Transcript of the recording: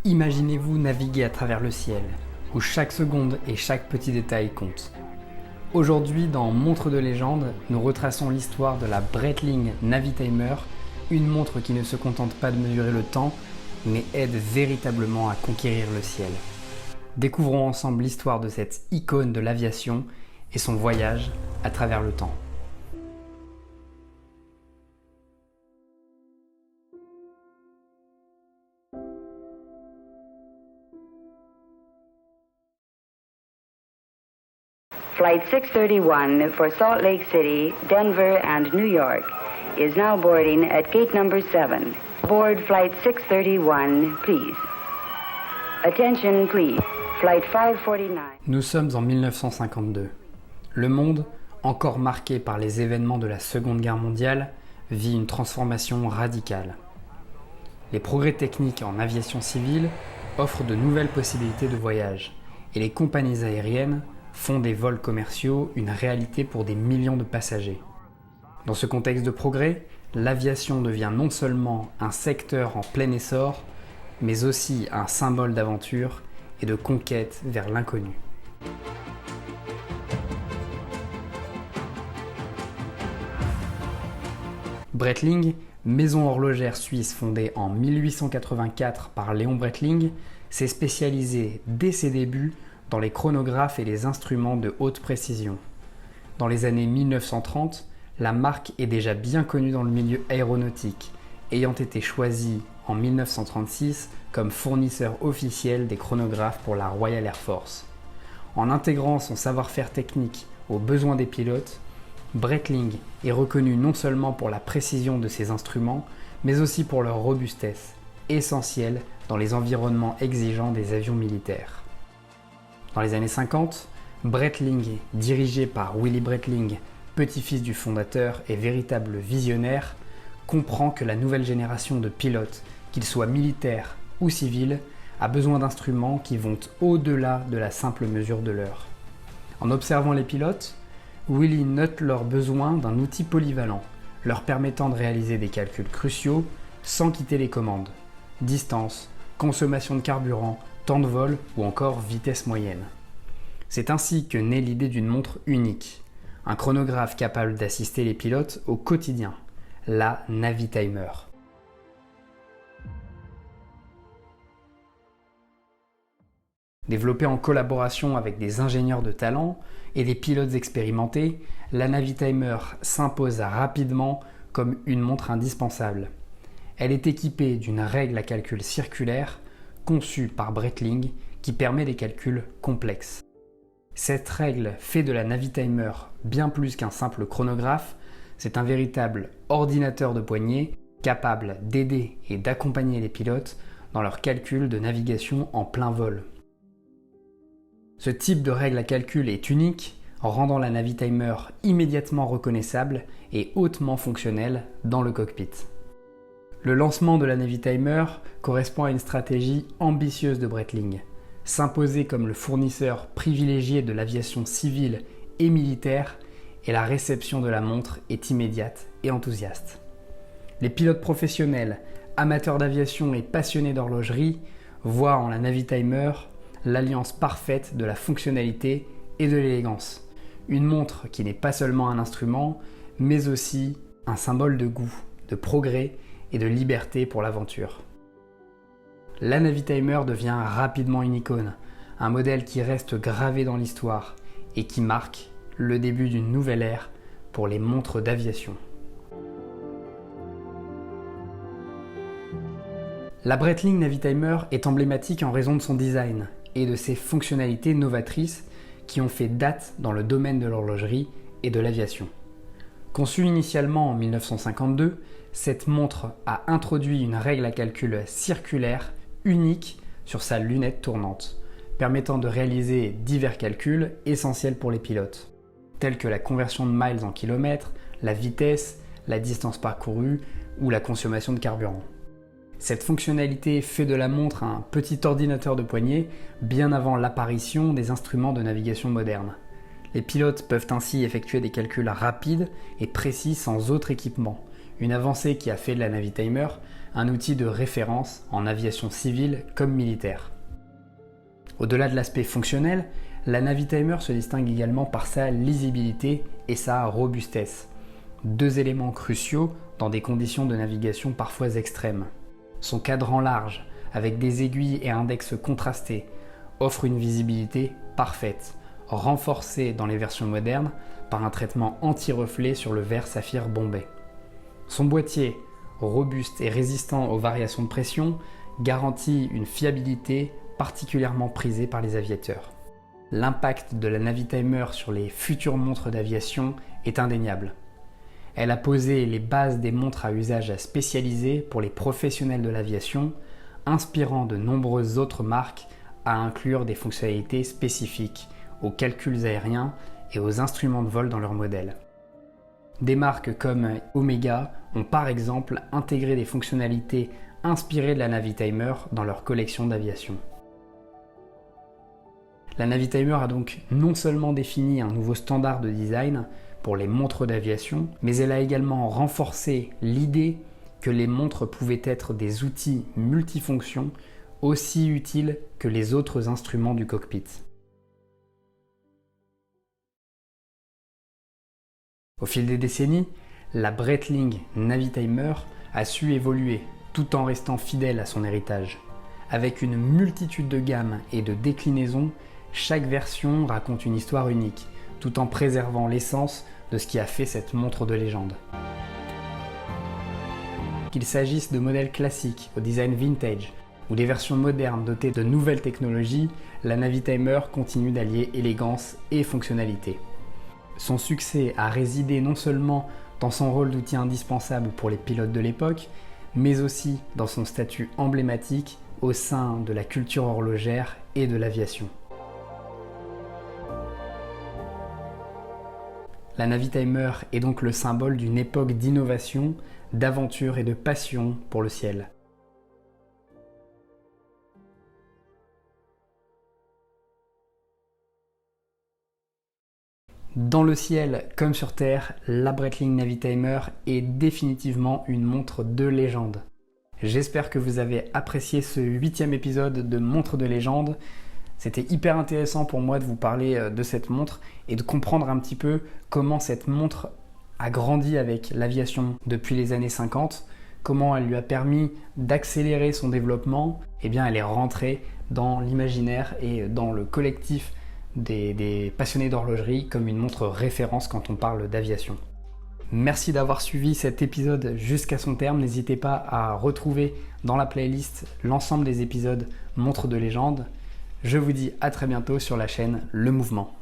Imaginez-vous naviguer à travers le ciel, où chaque seconde et chaque petit détail comptent. Aujourd'hui, dans Montre de légende, nous retraçons l'histoire de la Breitling Navitimer, une montre qui ne se contente pas de mesurer le temps, mais aide véritablement à conquérir le ciel. Découvrons ensemble l'histoire de cette icône de l'aviation et son voyage à travers le temps. Flight 631 for Salt Lake City, Denver, and New York is now boarding at gate number 7. Board Flight 631, please. Attention, please. Flight 549. Nous sommes en 1952. Le monde, encore marqué par les événements de la Seconde Guerre mondiale, vit une transformation radicale. Les progrès techniques en aviation civile offrent de nouvelles possibilités de voyage et les compagnies aériennes font des vols commerciaux une réalité pour des millions de passagers. Dans ce contexte de progrès, l'aviation devient non seulement un secteur en plein essor, mais aussi un symbole d'aventure et de conquête vers l'inconnu. Breitling, maison horlogère suisse fondée en 1884 par Léon Breitling, s'est spécialisée dès ses débuts dans les chronographes et les instruments de haute précision. Dans les années 1930, la marque est déjà bien connue dans le milieu aéronautique, ayant été choisie en 1936 comme fournisseur officiel des chronographes pour la Royal Air Force. En intégrant son savoir-faire technique aux besoins des pilotes, Breitling est reconnu non seulement pour la précision de ses instruments, mais aussi pour leur robustesse, essentielle dans les environnements exigeants des avions militaires. Dans les années 50, Breitling, dirigé par Willy Breitling, petit-fils du fondateur et véritable visionnaire, comprend que la nouvelle génération de pilotes, qu'ils soient militaires ou civils, a besoin d'instruments qui vont au-delà de la simple mesure de l'heure. En observant les pilotes, Willy note leur besoin d'un outil polyvalent, leur permettant de réaliser des calculs cruciaux sans quitter les commandes. Distance, consommation de carburant, temps de vol ou encore vitesse moyenne. C'est ainsi que naît l'idée d'une montre unique, un chronographe capable d'assister les pilotes au quotidien, la Navitimer. Développée en collaboration avec des ingénieurs de talent et des pilotes expérimentés, la Navitimer s'impose rapidement comme une montre indispensable. Elle est équipée d'une règle à calcul circulaire conçue par Breitling qui permet des calculs complexes. Cette règle fait de la Navitimer bien plus qu'un simple chronographe, c'est un véritable ordinateur de poignée capable d'aider et d'accompagner les pilotes dans leurs calculs de navigation en plein vol. Ce type de règle à calcul est unique, rendant la Navitimer immédiatement reconnaissable et hautement fonctionnelle dans le cockpit. Le lancement de la Navitimer correspond à une stratégie ambitieuse de Breitling, s'imposer comme le fournisseur privilégié de l'aviation civile et militaire, et la réception de la montre est immédiate et enthousiaste. Les pilotes professionnels, amateurs d'aviation et passionnés d'horlogerie voient en la Navitimer l'alliance parfaite de la fonctionnalité et de l'élégance. Une montre qui n'est pas seulement un instrument, mais aussi un symbole de goût, de progrès et de liberté pour l'aventure. La Navitimer devient rapidement une icône, un modèle qui reste gravé dans l'histoire et qui marque le début d'une nouvelle ère pour les montres d'aviation. La Breitling Navitimer est emblématique en raison de son design et de ses fonctionnalités novatrices qui ont fait date dans le domaine de l'horlogerie et de l'aviation. Conçue initialement en 1952, cette montre a introduit une règle à calcul circulaire unique sur sa lunette tournante, permettant de réaliser divers calculs essentiels pour les pilotes, tels que la conversion de miles en kilomètres, la vitesse, la distance parcourue ou la consommation de carburant. Cette fonctionnalité fait de la montre un petit ordinateur de poignée bien avant l'apparition des instruments de navigation modernes. Les pilotes peuvent ainsi effectuer des calculs rapides et précis sans autre équipement, Une avancée qui a fait de la Navitimer un outil de référence en aviation civile comme militaire. Au-delà de l'aspect fonctionnel, la Navitimer se distingue également par sa lisibilité et sa robustesse, deux éléments cruciaux dans des conditions de navigation parfois extrêmes. Son cadran large, avec des aiguilles et index contrastés, offre une visibilité parfaite, renforcée dans les versions modernes par un traitement anti-reflet sur le verre saphir bombé. Son boîtier, robuste et résistant aux variations de pression, garantit une fiabilité particulièrement prisée par les aviateurs. L'impact de la Navitimer sur les futures montres d'aviation est indéniable. Elle a posé les bases des montres à usage spécialisé pour les professionnels de l'aviation, inspirant de nombreuses autres marques à inclure des fonctionnalités spécifiques aux calculs aériens et aux instruments de vol dans leurs modèles. Des marques comme Omega ont par exemple intégré des fonctionnalités inspirées de la Navitimer dans leur collection d'aviation. La Navitimer a donc non seulement défini un nouveau standard de design pour les montres d'aviation, mais elle a également renforcé l'idée que les montres pouvaient être des outils multifonctions aussi utiles que les autres instruments du cockpit. Au fil des décennies, la Breitling Navitimer a su évoluer tout en restant fidèle à son héritage. Avec une multitude de gammes et de déclinaisons, chaque version raconte une histoire unique, tout en préservant l'essence de ce qui a fait cette montre de légende. Qu'il s'agisse de modèles classiques au design vintage ou des versions modernes dotées de nouvelles technologies, la Navitimer continue d'allier élégance et fonctionnalité. Son succès a résidé non seulement dans son rôle d'outil indispensable pour les pilotes de l'époque, mais aussi dans son statut emblématique au sein de la culture horlogère et de l'aviation. La Navitimer est donc le symbole d'une époque d'innovation, d'aventure et de passion pour le ciel. Dans le ciel comme sur terre, la Breitling Navitimer est définitivement une montre de légende. J'espère que vous avez apprécié ce 8e épisode de Montre de légende. C'était hyper intéressant pour moi de vous parler de cette montre et de comprendre un petit peu comment cette montre a grandi avec l'aviation depuis les années 50, comment elle lui a permis d'accélérer son développement. Eh bien, elle est rentrée dans l'imaginaire et dans le collectif des passionnés d'horlogerie comme une montre référence quand on parle d'aviation. Merci d'avoir suivi cet épisode jusqu'à son terme. N'hésitez pas à retrouver dans la playlist l'ensemble des épisodes Montre de légende. Je vous dis à très bientôt sur la chaîne Le Mouvement.